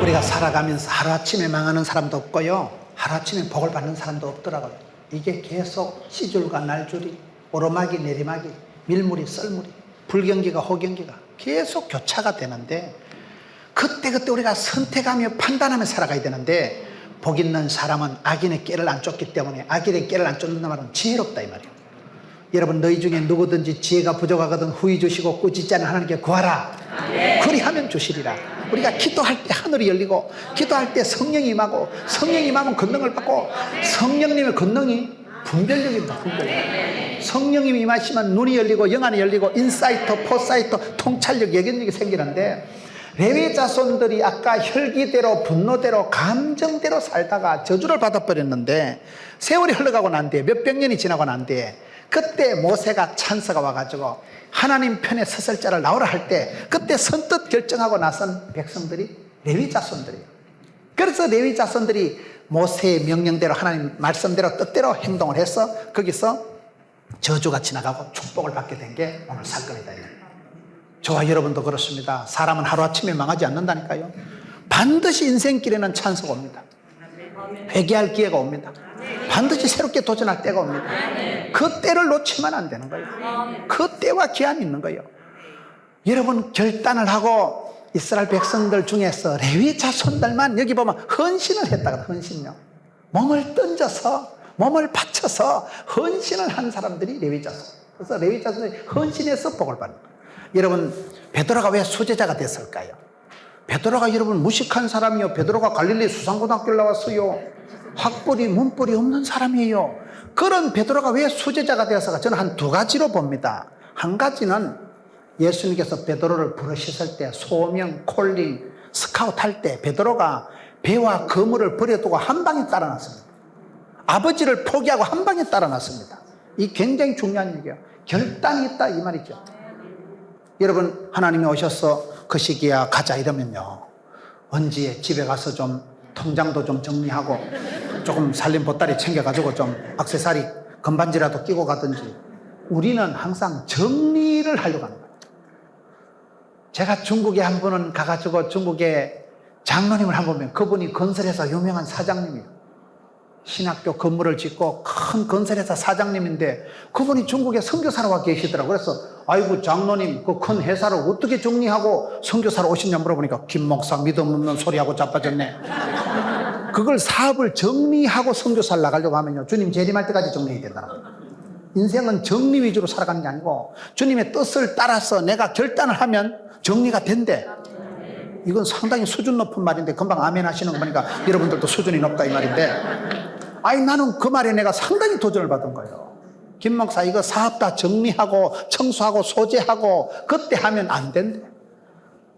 우리가 살아가면서 하루아침에 망하는 사람도 없고요, 하루아침에 복을 받는 사람도 없더라고요. 이게 계속 시줄과 날줄이, 오르막이 내리막이, 밀물이 썰물이, 불경기가 호경기가 계속 교차가 되는데, 그때 우리가 선택하며 판단하며 살아가야 되는데, 복 있는 사람은 악인의 깨를 안 쫓기 때문에, 악인의 깨를 안 쫓는다 말은 지혜롭다 이 말이에요. 여러분, 너희 중에 누구든지 지혜가 부족하거든 후히 주시고 꾸짖지 않은 하나님께 구하라. 그리하면 주시리라. 우리가 기도할 때 하늘이 열리고, 기도할 때 성령이 임하고, 성령이 임하면 권능을 받고, 성령님의 권능이 분별력입니다. 분별력. 성령님이 임하시면 눈이 열리고 영안이 열리고 인사이트, 포사이트, 통찰력, 예견력이 생기는데, 레위 자손들이 아까 혈기대로 분노대로 감정대로 살다가 저주를 받아버렸는데, 세월이 흘러가고 난 뒤에, 몇백 년이 지나고 난 뒤에, 그때 모세가 찬스가 와가지고 하나님 편에 섰을 자를 나오라 할 때, 그때 선뜻 결정하고 나선 백성들이 레위 자손들이에요. 그래서 레위 자손들이 모세의 명령대로, 하나님 말씀대로 뜻대로 행동을 해서 거기서 저주가 지나가고 축복을 받게 된 게 오늘 사건이다. 저와 여러분도 그렇습니다. 사람은 하루아침에 망하지 않는다니까요. 반드시 인생길에는 찬스가 옵니다. 회개할 기회가 옵니다. 반드시 새롭게 도전할 때가 옵니다. 그 때를 놓치면 안 되는 거예요. 그 때와 기한이 있는 거예요. 여러분, 결단을 하고 이스라엘 백성들 중에서 레위 자손들만 여기 보면 헌신을 했다가, 헌신요, 몸을 던져서, 몸을 바쳐서 헌신을 한 사람들이 레위 자손. 그래서 레위 자손들이 헌신해서 복을 받는 거예요. 여러분, 베드로가 왜 수제자가 됐을까요? 베드로가 여러분 무식한 사람이요, 베드로가 갈릴리 수상고등학교를 나왔어요. 학벌이 문벌이 없는 사람이에요. 그런 베드로가 왜 수제자가 되었을까? 저는 한 두 가지로 봅니다. 한 가지는 예수님께서 베드로를 부르셨을 때, 소명, 콜링, 스카우트 할 때 베드로가 배와 그물을 버려두고 한 방에 따라 났습니다. 아버지를 포기하고 한 방에 따라 났습니다. 이 굉장히 중요한 얘기예요. 결단이 있다 이 말이죠. 여러분, 하나님이 오셔서 그 시기야 가자 이러면요, 언제 집에 가서 좀 통장도 좀 정리하고 조금 살림 보따리 챙겨가지고 좀 액세서리 건반지라도 끼고 가든지, 우리는 항상 정리를 하려고 하는 거예요. 제가 중국에 한 번은 가가지고 중국에 장로님을 한 번 보면, 그분이 건설회사 유명한 사장님이에요. 신학교 건물을 짓고 큰 건설회사 사장님인데, 그분이 중국에 선교사로 와 계시더라고요. 그래서 아이고 장로님, 그 큰 회사를 어떻게 정리하고 선교사로 오셨냐 물어보니까, 김 목사 믿음 없는 소리하고 자빠졌네. 그걸 사업을 정리하고 선교사를 나가려고 하면요, 주님 재림할 때까지 정리해야 된다는 거예요. 인생은 정리 위주로 살아가는 게 아니고 주님의 뜻을 따라서 내가 결단을 하면 정리가 된대. 이건 상당히 수준 높은 말인데, 금방 아멘 하시는 거 보니까 여러분들도 수준이 높다 이 말인데, 아니 나는 그 말에 내가 상당히 도전을 받은 거예요. 김 목사, 이거 사업 다 정리하고 청소하고 소재하고 그때 하면 안 된대.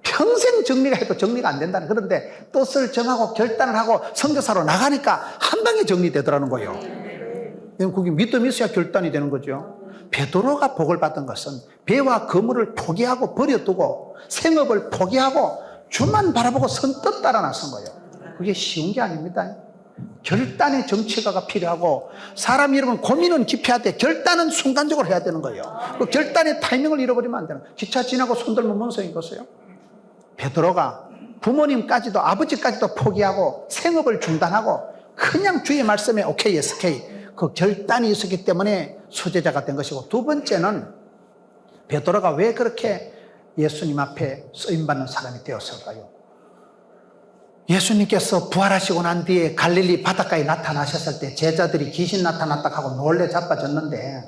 평생 정리가 해도 정리가 안 된다는. 그런데 뜻을 정하고 결단을 하고 선교사로 나가니까 한 방에 정리되더라는 거예요. 그게 믿음이 있어야 결단이 되는 거죠. 베드로가 복을 받은 것은 배와 그물을 포기하고 버려두고 생업을 포기하고 주만 바라보고 선뜻 따라 나선 거예요. 그게 쉬운 게 아닙니다. 결단의 정치가가 필요하고, 사람 여러분 고민은 깊이 해야 돼. 결단은 순간적으로 해야 되는 거예요. 그 결단의 타이밍을 잃어버리면 안 되는 거예요. 기차 지나고 손들면 뭔 소용인 거예요? 베드로가 부모님까지도 아버지까지도 포기하고 생업을 중단하고 그냥 주의 말씀에 오케이 SK, 그 결단이 있었기 때문에 수제자가 된 것이고, 두 번째는 베드로가 왜 그렇게 예수님 앞에 쓰임받는 사람이 되었을까요? 예수님께서 부활하시고 난 뒤에 갈릴리 바닷가에 나타나셨을 때 제자들이 귀신 나타났다 하고 놀래 자빠졌는데,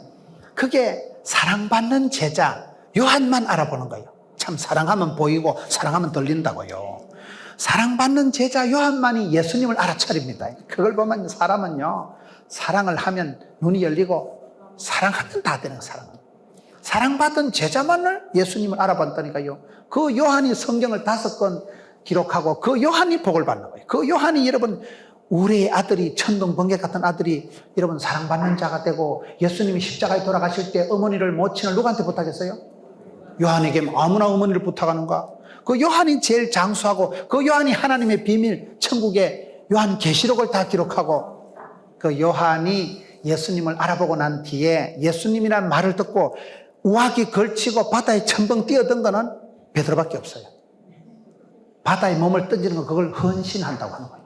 그게 사랑받는 제자 요한만 알아보는 거예요. 참 사랑하면 보이고 사랑하면 들린다고요. 사랑받는 제자 요한만이 예수님을 알아차립니다. 그걸 보면 사람은요, 사랑을 하면 눈이 열리고 사랑하면 다 되는 사람은. 사랑받은 제자만을 예수님을 알아봤다니까요. 그 요한이 성경을 5권 기록하고 그 요한이 복을 받는 거예요. 그 요한이 여러분, 우리의 아들이, 천둥 번개 같은 아들이 여러분 사랑받는 자가 되고, 예수님이 십자가에 돌아가실 때 어머니를 모친을 누구한테 부탁했어요? 요한에게. 아무나 어머니를 부탁하는가? 그 요한이 제일 장수하고, 그 요한이 하나님의 비밀, 천국의 요한 계시록을 다 기록하고, 그 요한이 예수님을 알아보고 난 뒤에 예수님이라는 말을 듣고 우악이 걸치고 바다에 첨벙 뛰어든 거는 베드로밖에 없어요. 바다에 몸을 던지는 거 그걸 헌신한다고 하는 거예요.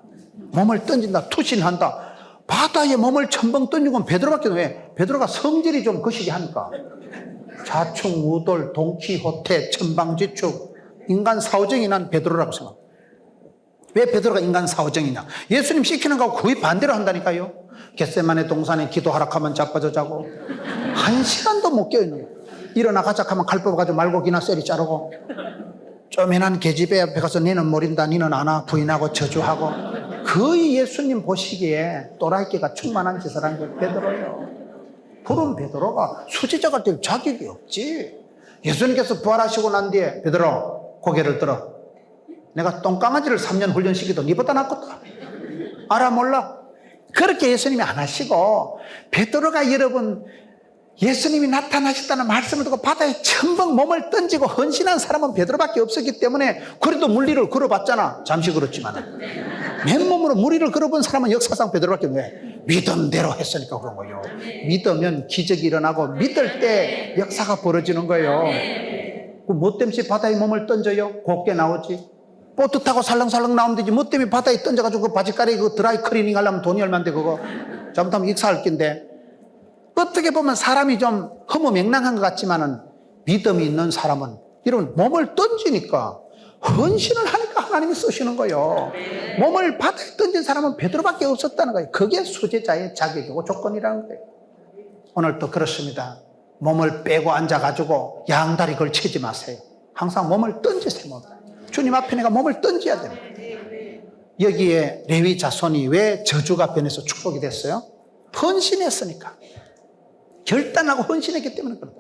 몸을 던진다, 투신한다. 바다에 몸을 첨벙 던지고 베드로밖에 왜? 베드로가 성질이 좀 거시기 하니까. 좌충우돌, 동치호태, 천방지축, 인간 사오정이 난 베드로라고 생각합니다. 왜 베드로가 인간 사오정이냐? 예수님 시키는 거하고 거의 반대로 한다니까요. 겟세마네 동산에 기도하라 하면 자빠져 자고 1시간도 못 깨어있는 거예요. 일어나 가자 하면 칼 뽑아가지고 말고기나 쇠리 자르고 쪼매난 계집애 앞에 가서 니는 모른다, 니는 안 와, 부인하고 저주하고 거의 예수님 보시기에 또라이끼가 충만한 짓을 한 게 베드로예요. 그런 베드로가 수지자가 될 자격이 없지. 예수님께서 부활하시고 난 뒤에 베드로 고개를 들어. 내가 똥강아지를 3년 훈련시키도 니보다 낫겠다. 알아 몰라? 그렇게 예수님이 안 하시고 베드로가 여러분 예수님이 나타나셨다는 말씀을 듣고 바다에 첨벙 몸을 던지고 헌신한 사람은 베드로밖에 없었기 때문에 그래도 물리를 걸어봤잖아. 잠시 그렇지만 맨몸으로 무리를 걸어본 사람은 역사상 베드로밖에 없네. 믿음대로 했으니까 그런 거예요. 믿으면 기적이 일어나고 믿을 때 역사가 벌어지는 거예요. 그 뭐 때문에 바다에 몸을 던져요? 곱게 나오지. 보트 타고 살랑살랑 나오면 되지. 뭐 때문에 바다에 던져가지고 그 바지가리 그 드라이 클리닝 하려면 돈이 얼만데 그거 잘못하면 익사할 낀데. 어떻게 보면 사람이 좀 허무맹랑한 것 같지만은 믿음이 있는 사람은 이런 몸을 던지니까 헌신을 하니까 하나님이 쓰시는 거예요. 몸을 바다에 던진 사람은 베드로밖에 없었다는 거예요. 그게 수제자의 자격이고 조건이라는 거예요. 오늘도 그렇습니다. 몸을 빼고 앉아가지고 양다리 걸치지 마세요. 항상 몸을 던지세요. 주님 앞에 내가 몸을 던져야 됩니다. 여기에 레위 자손이 왜 저주가 변해서 축복이 됐어요? 헌신했으니까. 결단하고 헌신했기 때문에 그렇다.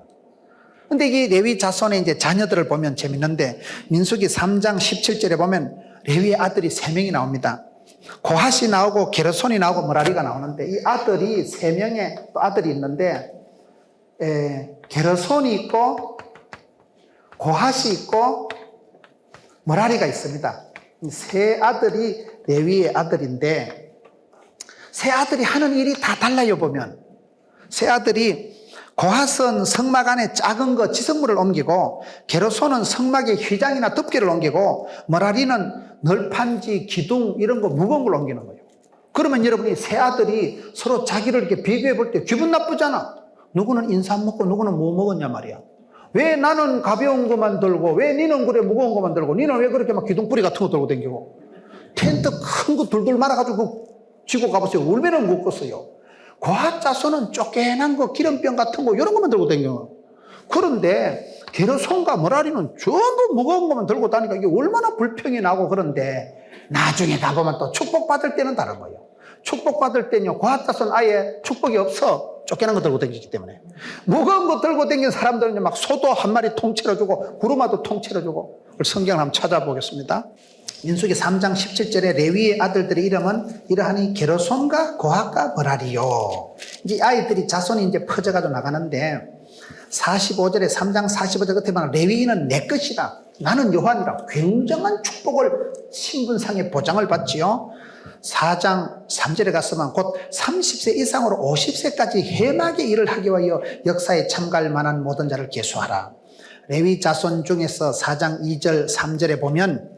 근데 이 레위 자손의 이제 자녀들을 보면 재밌는데 민수기 3장 17절에 보면 레위의 아들이 3명이 나옵니다. 고핫이 나오고 게르손이 나오고 머라리가 나오는데 이 아들이 3명의 또 아들이 있는데 게르손이 있고 고핫이 있고 머라리가 있습니다. 이 세 아들이 레위의 아들인데 세 아들이 하는 일이 다 달라요. 보면 세 아들이 고핫은 성막 안에 작은 거 지성물을 옮기고 게르손은 성막에 휘장이나 덮개를 옮기고 머라리는 널판지 기둥 이런 거 무거운 걸 옮기는 거예요. 그러면 여러분이 세 아들이 서로 자기를 이렇게 비교해 볼 때 기분 나쁘잖아. 누구는 인삼 먹고 누구는 뭐 먹었냐 말이야. 왜 나는 가벼운 것만 들고 왜 니는 그래 무거운 것만 들고 니는 왜 그렇게 막 기둥뿌리 같은 거 들고 다니고 텐트 큰 거 둘둘 말아가지고 지고 가보세요. 얼마나 무겁겠어요. 고핫 자손은 쪼개난 거 기름병 같은 거 이런 것만 들고 다녀요. 그런데 게르손과 머라리는 전부 무거운 것만 들고 다니까 이게 얼마나 불평이 나고 그런데 나중에 가보면 또 축복받을 때는 다른 거예요. 축복받을 때는요 고핫 자손 아예 축복이 없어. 쫓겨난 거 들고 다니기 때문에. 무거운 거 들고 다니는 사람들은 막 소도 한 마리 통째로 주고 구루마도 통째로 주고. 성경을 한번 찾아보겠습니다. 민수기 3장 17절에 레위의 아들들의 이름은 이러하니 게르손과 고핫과 머라리요. 이제 아이들이 자손이 이제 퍼져가지고 나가는데 45절에 3장 45절 끝에 보면 레위인은 내 것이다. 나는 요한이라. 굉장한 축복을 신분상의 보장을 받지요. 4장 3절에 갔으면 곧 30세 이상으로 50세까지 해마게 일을 하기 위하여 역사에 참가할 만한 모든 자를 계수하라. 레위 자손 중에서 4장 2절 3절에 보면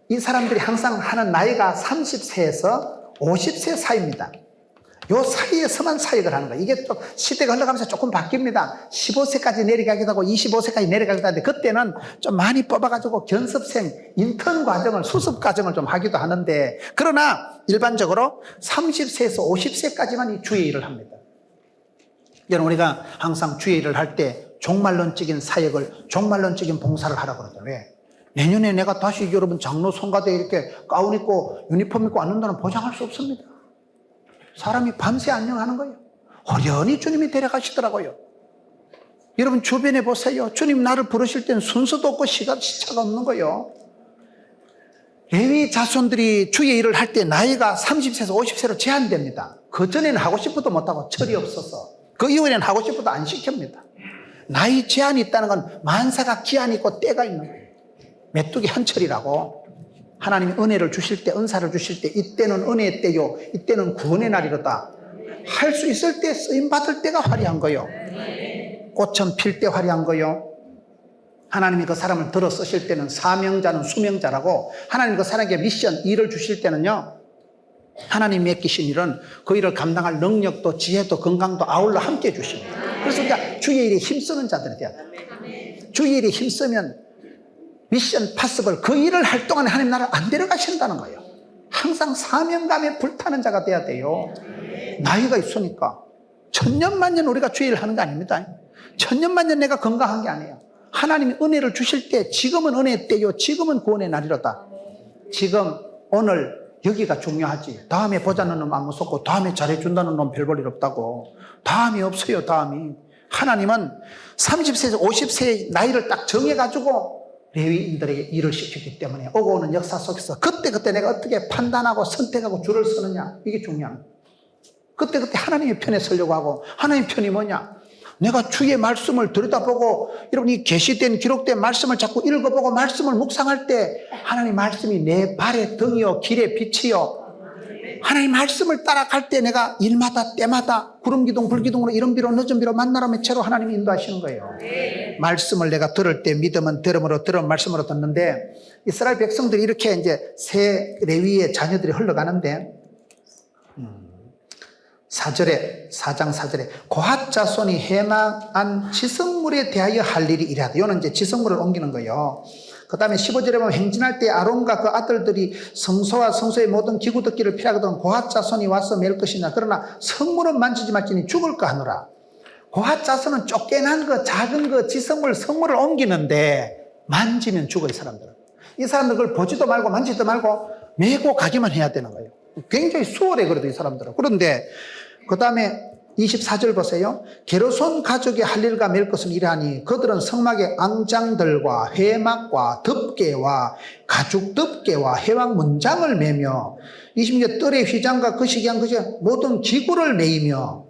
이 사람들이 항상 하는 나이가 30세에서 50세 사이입니다. 요 사이에서만 사역을 하는 거예요. 이게 또 시대가 흘러가면서 조금 바뀝니다. 15세까지 내려가기도 하고 25세까지 내려가기도 하는데 그때는 좀 많이 뽑아가지고 견습생, 인턴 과정을, 수습 과정을 좀 하기도 하는데 그러나 일반적으로 30세에서 50세까지만 이 주의 일을 합니다. 여러분 우리가 항상 주의 일을 할 때 종말론적인 사역을, 종말론적인 봉사를 하라고 그러죠. 왜? 내년에 내가 다시 여러분 장로 성가대에 이렇게 가운 입고 유니폼 입고 앉는다는 보장할 수 없습니다. 사람이 밤새 안녕하는 거예요. 호련히 주님이 데려가시더라고요. 여러분 주변에 보세요. 주님 나를 부르실 때는 순서도 없고 시차가 없는 거예요. 레위 자손들이 주의 일을 할 때 나이가 30세에서 50세로 제한됩니다. 그 전에는 하고 싶어도 못하고 철이 없어서 그 이후에는 하고 싶어도 안 시킵니다. 나이 제한이 있다는 건 만사가 기한이 있고 때가 있는 거예요. 메뚜기 한철이라고 하나님이 은혜를 주실 때, 은사를 주실 때 이때는 은혜의 때요, 이때는 구원의 날이로다. 할 수 있을 때 쓰임받을 때가 화려한 거요. 꽃은 필 때 화려한 거요. 하나님이 그 사람을 들어 쓰실 때는 사명자는 수명자라고, 하나님이 그 사람에게 미션, 일을 주실 때는요, 하나님이 맡기신 일은 그 일을 감당할 능력도 지혜도 건강도 아울러 함께 주십니다. 그래서 우리가 주의 일에 힘쓰는 자들이 돼야 돼요. 주의 일에 힘쓰면 미션 파서블, 그 일을 할 동안에 하나님 나라를 안 데려가신다는 거예요. 항상 사명감에 불타는 자가 돼야 돼요. 나이가 있으니까 천년만년 우리가 주의 일을 하는 거 아닙니다. 천년만년 내가 건강한 게 아니에요. 하나님이 은혜를 주실 때 지금은 은혜의 때요, 지금은 구원의 날이로다. 지금 오늘 여기가 중요하지. 다음에 보자는 놈 안 무섭고 다음에 잘해준다는 놈 별 볼 일 없다고. 다음이 없어요. 다음이. 하나님은 30세에서 50세의 나이를 딱 정해가지고 레위인들에게 일을 시켰기 때문에 오고 오는 역사 속에서 그때 내가 어떻게 판단하고 선택하고 줄을 서느냐, 이게 중요합니다. 그때 하나님의 편에 서려고 하고, 하나님의 편이 뭐냐? 내가 주의 말씀을 들여다보고, 여러분 이 계시된 기록된 말씀을 자꾸 읽어보고 말씀을 묵상할 때 하나님 말씀이 내 발의 등이요 길의 빛이요, 하나님 말씀을 따라갈 때 내가 일마다 때마다 구름기둥 불기둥으로 이른비로 늦은비로 만나러 매체로 하나님이 인도하시는 거예요. 말씀을 내가 들을 때 믿음은 들음으로 들은 말씀으로 듣는데, 이스라엘 백성들이 이렇게 이제 새 레위의 자녀들이 흘러가는데 4장 4절에 고핫 자손이 해망한 지성물에 대하여 할 일이 이래야 돼. 이거는 이제 지성물을 옮기는 거예요. 그 다음에 15절에 보면 행진할 때 아론과 그 아들들이 성소와 성소의 모든 기구 듣기를 피하거든 고핫 자손이 와서 맬 것이냐. 그러나 성물은 만지지 말지니 죽을까 하노라. 고핫 자손은 쫓겨난 그 작은 그 지성물 성물을 옮기는데 만지면 죽어요. 사람들은. 이 사람들 그걸 보지도 말고 만지지도 말고 메고 가기만 해야 되는 거예요. 굉장히 수월해 그래도 이 사람들은. 그런데 그 다음에 24절 보세요. 게르손 가족의 할 일과 맬 것은 이러하니 그들은 성막의 앙장들과 회막과 덮개와 가죽 덮개와 회막 문장을 매며 26절 뜰의 휘장과 거시기한 것이 모든 기구를 매이며,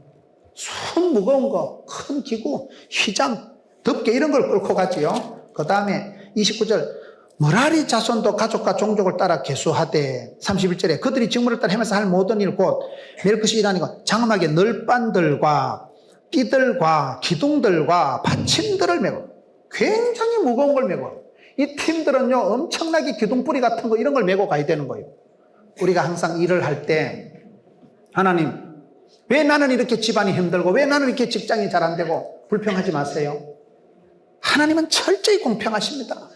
손 무거운 거 큰 기구 휘장 덮개 이런 걸 끌고 가지요. 그 다음에 29절 머라리 자손도 가족과 종족을 따라 계수하되, 31절에 그들이 직무를 따라 하면서 할 모든 일 곧 맬 것이 이라니까 장막의 널빤들과 띠들과 기둥들과 받침들을 메고, 굉장히 무거운 걸 메고, 이 팀들은요 엄청나게 기둥뿌리 같은 거 이런 걸 메고 가야 되는 거예요. 우리가 항상 일을 할 때 하나님 왜 나는 이렇게 집안이 힘들고 왜 나는 이렇게 직장이 잘 안 되고 불평하지 마세요. 하나님은 철저히 공평하십니다.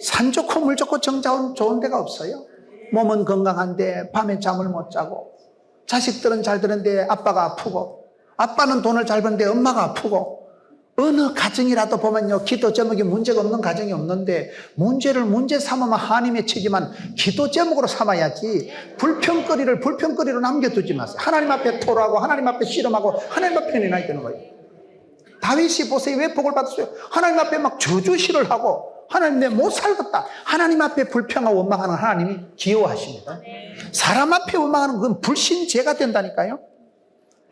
산 좋고 물 좋고 정자운 좋은 데가 없어요. 몸은 건강한데 밤에 잠을 못 자고, 자식들은 잘 되는데 아빠가 아프고, 아빠는 돈을 잘 버는데 엄마가 아프고, 어느 가정이라도 보면요 기도 제목이 문제가 없는 가정이 없는데, 문제를 문제 삼으면 하나님의 책임만 기도 제목으로 삼아야지 불평거리로 남겨두지 마세요. 하나님 앞에 토로하고 하나님 앞에 씨름하고 하나님 앞에 내놔야 되는 거예요. 다윗이 보세요. 왜 복을 받았어요? 하나님 앞에 막 저주시를 하고, 하나님 내 못 살겠다. 하나님 앞에 불평하고 원망하는 하나님이 기여하십니다. 사람 앞에 원망하는 건 불신죄가 된다니까요.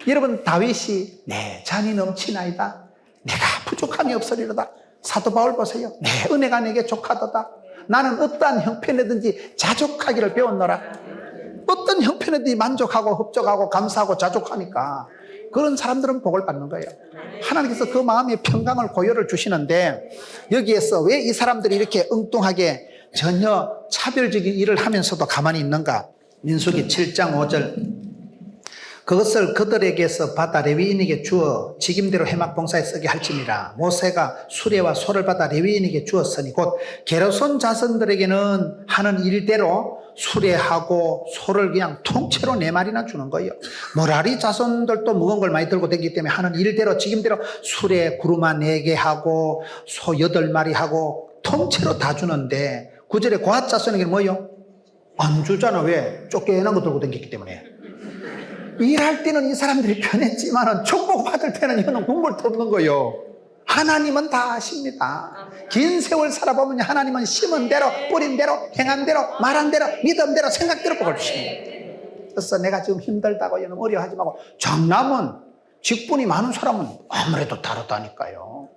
여러분 다윗이 내 잔이 넘치나이다, 내가 부족함이 없으리로다. 사도 바울 보세요. 내 은혜가 내게 족하도다. 나는 어떠한 형편이든지 자족하기를 배웠노라. 어떤 형편이든지 만족하고 흡족하고 감사하고 자족하니까 그런 사람들은 복을 받는 거예요. 하나님께서 그 마음의 평강을 고요를 주시는데, 여기에서 왜 이 사람들이 이렇게 엉뚱하게 전혀 차별적인 일을 하면서도 가만히 있는가? 민수기 7장 5절 그것을 그들에게서 받아 레위인에게 주어 직임대로 해막 봉사에 쓰게 할지니라. 모세가 수레와 소를 받아 레위인에게 주었으니 곧 게르손 자손들에게는 하는 일대로 수레하고 소를 그냥 통째로 4마리나 주는 거예요. 머라리 자손들도 무거운 걸 많이 들고 다니기 때문에 하는 일대로 직임대로 수레 구루마 4개 하고 소 8마리 하고 통째로 다 주는데, 9절에 고핫 자손에게는 뭐예요? 안 주잖아. 왜? 쫓겨난 거 들고 다녔기 때문에. 일할 때는 이 사람들이 편했지만 축복 받을 때는 이거는 국물도 없는 거예요. 하나님은 다 아십니다. 긴 세월 살아보면 하나님은 심은 대로 뿌린 대로 행한 대로 말한 대로 믿은 대로 생각대로 복을 주십니다. 그래서 내가 지금 힘들다고 여러분 어려워하지 말고, 장남은 직분이 많은 사람은 아무래도 다르다니까요.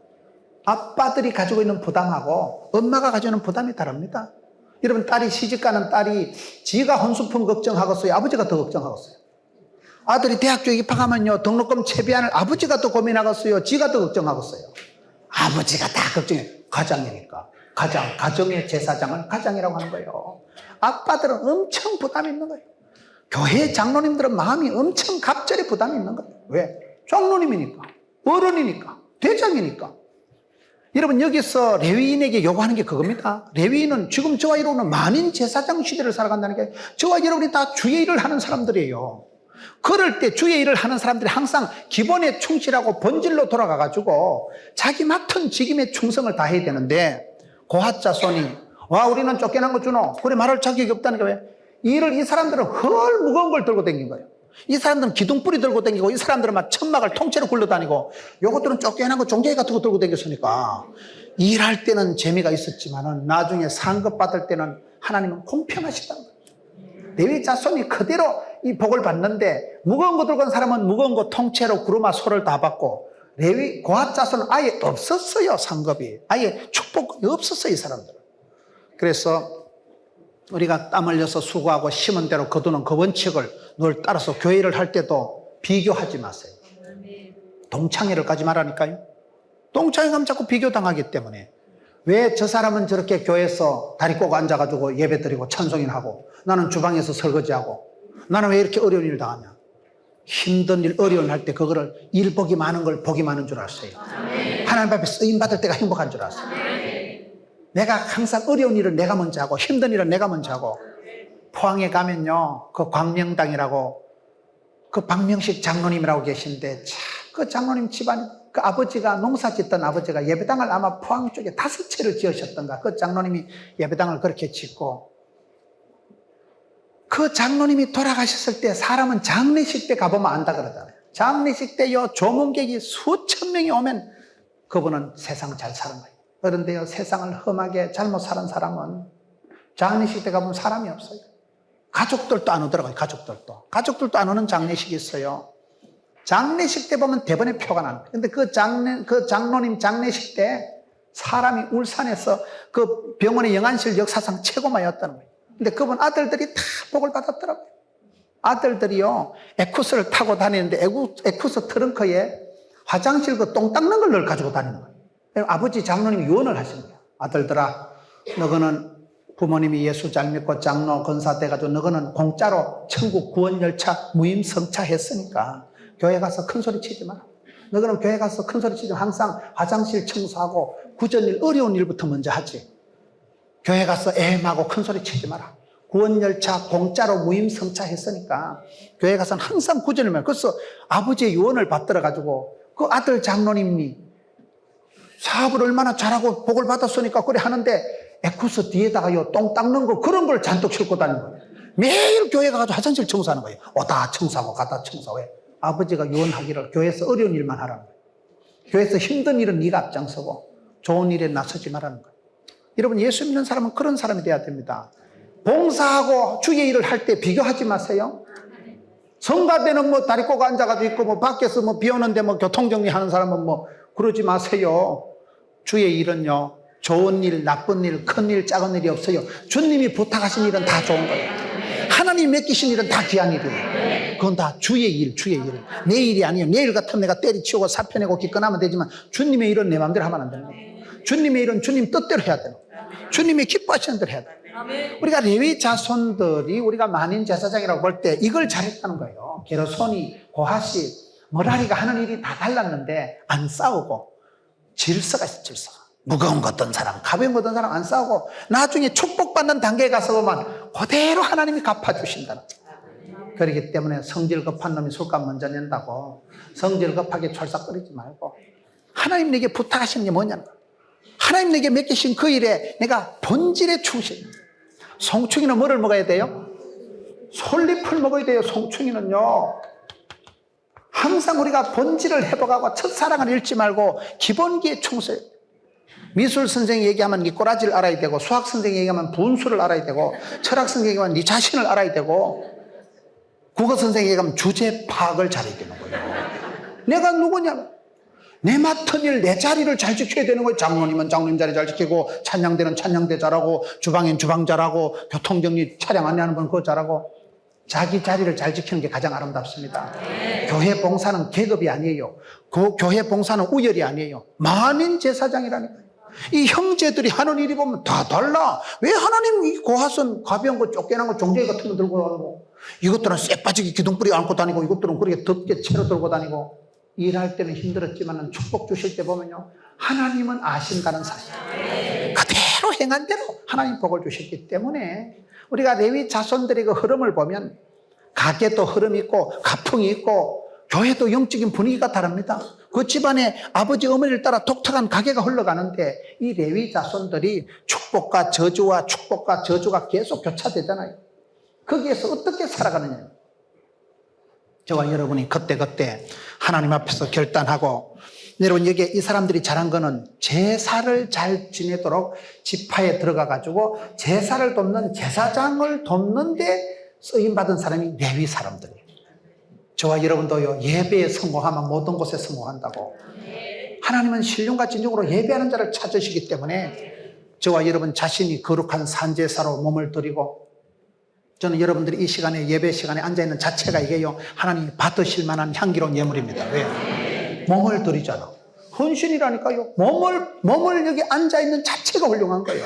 아빠들이 가지고 있는 부담하고 엄마가 가지고 있는 부담이 다릅니다. 여러분 딸이 시집가는 딸이 지가 혼수품 걱정하겠어요? 아버지가 더 걱정하겠어요? 아들이 대학교 입학하면요 등록금 채비안을 아버지가 더 고민하겠어요? 지가 더 걱정하겠어요? 아버지가 다 걱정해요. 가장이니까. 가정의 제사장을 가장이라고 하는 거예요. 아빠들은 엄청 부담이 있는 거예요. 교회 장로님들은 마음이 엄청 갑절에 부담이 있는 거예요. 왜? 장로님이니까, 어른이니까, 대장이니까. 여러분, 여기서 레위인에게 요구하는 게 그겁니다. 레위인은 지금 저와 여러분은 만인 제사장 시대를 살아간다는 게, 저와 여러분이 다 주의 일을 하는 사람들이에요. 그럴 때 주의 일을 하는 사람들이 항상 기본에 충실하고 본질로 돌아가가지고 자기 맡은 직임에 충성을 다해야 되는데, 고핫 자손이 와 우리는 쫓겨난 거 주노, 그래 말할 자격이 없다는 게 왜? 이 사람들은 헐 무거운 걸 들고 다닌 거예요. 이 사람들은 기둥뿌리 들고 다니고, 이 사람들은 막 천막을 통째로 굴러다니고, 요것들은 쫓겨난 거 종자기 같은 거 들고 다녔으니까 일할 때는 재미가 있었지만은 나중에 상급 받을 때는 하나님은 공평하시다는 거예요. 레위 자손이 그대로 이 복을 받는데, 무거운 거 들고 간 사람은 무거운 거 통째로 구루마 소를 다 받고, 레위 고핫 자손은 아예 없었어요. 상급이 아예 축복이 없었어요, 이 사람들은. 그래서 우리가 땀 흘려서 수고하고 심은 대로 거두는 그 원칙을 늘 따라서 교회를 할 때도 비교하지 마세요. 동창회를 가지 말라니까요. 동창회 가면 자꾸 비교당하기 때문에. 왜 저 사람은 저렇게 교회에서 다리 꼬고 앉아가지고 예배 드리고 찬송인하고, 나는 주방에서 설거지하고, 나는 왜 이렇게 어려운 일 당하냐? 힘든 일, 어려운 일 할 때 그거를 일 복이 많은 걸 복이 많은 줄 아세요. 하나님 앞에 쓰임 받을 때가 행복한 줄 아세요. 내가 항상 어려운 일을 내가 먼저 하고 힘든 일은 내가 먼저 하고. 포항에 가면요, 그 광명당이라고 그 박명식 장로님이라고 계신데, 참 그 장로님 집안, 그 아버지가 농사 짓던 아버지가 예배당을 아마 포항 쪽에 5채를 지으셨던가. 그 장로님이 예배당을 그렇게 짓고, 그 장로님이 돌아가셨을 때 사람은 장례식 때 가보면 안다 그러잖아요. 장례식 때요, 조문객이 수천 명이 오면 그분은 세상 잘 사는 거예요. 그런데요, 세상을 험하게 잘못 사는 사람은 장례식 때 가보면 사람이 없어요. 가족들도 안 오더라고요. 가족들도 안 오는 장례식이 있어요. 장례식 때 보면 대번에 표가 나는 거예요. 근데 그 장로님 장례식 때 사람이 울산에서 그 병원의 영안실 역사상 최고마였다는 거예요. 근데 그분 아들들이 다 복을 받았더라고요. 아들들이요, 에쿠스를 타고 다니는데 에쿠스 트렁크에 화장실 그 똥 닦는 걸 늘 가지고 다니는 거예요. 아버지 장로님이 유언을 하시는 거예요. 아들들아, 너거는 부모님이 예수 잘 믿고 장로 권사 돼가지고 너거는 공짜로 천국 구원열차 무임성차 했으니까 교회 가서 큰 소리 치지 마라. 너거는 교회 가서 큰 소리 치지 마. 항상 화장실 청소하고 구전일, 어려운 일부터 먼저 하지. 교회 가서 애매하고 큰 소리 치지 마라. 구원열차 공짜로 무임성차 했으니까 교회 가서는 항상 구전일만. 그래서 아버지의 유언을 받들어가지고 그 아들 장로님이 사업을 얼마나 잘하고 복을 받았으니까 그래 하는데, 에쿠스 뒤에다가요, 똥 닦는 거 그런 걸 잔뜩 싣고 다니는 거예요. 매일 교회 가서 화장실 청소하는 거예요. 오다 청소하고 가다 청소하고. 왜? 아버지가 유언하기를 교회에서 어려운 일만 하라는 거예요. 교회에서 힘든 일은 네가 앞장서고 좋은 일에 나서지 말라는 거예요. 여러분, 예수 믿는 사람은 그런 사람이 돼야 됩니다. 봉사하고 주의 일을 할 때 비교하지 마세요. 성가대는 뭐 다리 꼬고 앉아가지고 있고, 뭐 밖에서 뭐 비 오는데 뭐 교통정리하는 사람은 뭐 그러지 마세요. 주의 일은요, 좋은 일, 나쁜 일, 큰 일, 작은 일이 없어요. 주님이 부탁하신 일은 다 좋은 거예요. 하나님이 맡기신 일은 다 귀한 일이에요. 그건 다 주의 일. 내 일이 아니에요. 내일 같으면 내가 때리치우고 사표내고 기권하면 되지만, 주님의 일은 내 마음대로 하면 안 되는 거예요. 주님의 일은 주님 뜻대로 해야 되는 거예요. 주님이 기뻐하시는 대로 해야 돼요. 우리가 레위 자손들이 우리가 만인 제사장이라고 볼 때 이걸 잘했다는 거예요. 게르손이, 고핫이, 머라리가 하는 일이 다 달랐는데 안 싸우고, 질서가 있어, 질서. 무거운 거 어떤 사람, 가벼운 거 어떤 사람 안 싸우고, 나중에 축복받는 단계에 가서 보면 그대로 하나님이 갚아주신다는 거예요. 그렇기 때문에 성질 급한 놈이 술값 먼저 낸다고 성질 급하게 철삭거리지 말고, 하나님 내게 부탁하시는 게 뭐냐는 거예요. 하나님 내게 맡기신 그 일에 내가 본질에 충실. 송충이는 뭐를 먹어야 돼요? 솔잎을 먹어야 돼요. 송충이는요, 항상 우리가 본질을 회복하고 첫사랑을 잃지 말고 기본기에 충실. 미술 선생이 얘기하면 네 꼬라지를 알아야 되고, 수학 선생이 얘기하면 분수를 알아야 되고, 철학 선생이 얘기하면 네 자신을 알아야 되고, 국어 선생이 얘기하면 주제 파악을 잘해야 되는 거예요. 내가 누구냐? 내 맡은 일, 내 자리를 잘 지켜야 되는 거예요. 장로님은 장로님 자리 잘 지키고, 찬양대는 찬양대 잘하고, 주방엔 주방 잘하고, 교통정리 차량 안내하는 분 그거 잘하고. 자기 자리를 잘 지키는 게 가장 아름답습니다. 교회 봉사는 계급이 아니에요. 교회 봉사는 우열이 아니에요. 만인 제사장이라니까요. 이 형제들이 하는 일이 보면 다 달라. 왜 하나님 이 고화선 가벼운 거 쫓겨난 거 종자기 같은 거 들고 다니고, 이것들은 쇠빠지게 기둥뿌리 안고 다니고, 이것들은 그렇게 덥게 채로 들고 다니고, 일할 때는 힘들었지만 축복 주실 때 보면요, 하나님은 아신다는 사실, 그대로 행한 대로 하나님 복을 주셨기 때문에 우리가 레위 자손들의 그 흐름을 보면 가게도 흐름이 있고 가풍이 있고 교회도 영적인 분위기가 다릅니다. 그 집안의 아버지 어머니를 따라 독특한 가게가 흘러가는데 이 레위 자손들이 축복과 저주와 축복과 저주가 계속 교차되잖아요. 거기에서 어떻게 살아가느냐, 저와 여러분이 그때그때 하나님 앞에서 결단하고, 여러분 여기에 이 사람들이 잘한 거는 제사를 잘 지내도록 지파에 들어가 가지고 제사를 돕는 제사장을 돕는 데 쓰임받은 사람이 레위 사람들이에요. 저와 여러분도요, 예배에 성공하면 모든 곳에 성공한다고. 하나님은 신령과 진정으로 예배하는 자를 찾으시기 때문에 저와 여러분 자신이 거룩한 산제사로 몸을 드리고, 저는 여러분들이 이 시간에 예배 시간에 앉아있는 자체가 이게요, 하나님이 받으실 만한 향기로운 예물입니다. 왜? 몸을 드리잖아. 헌신이라니까요. 몸을 여기 앉아있는 자체가 훌륭한 거예요.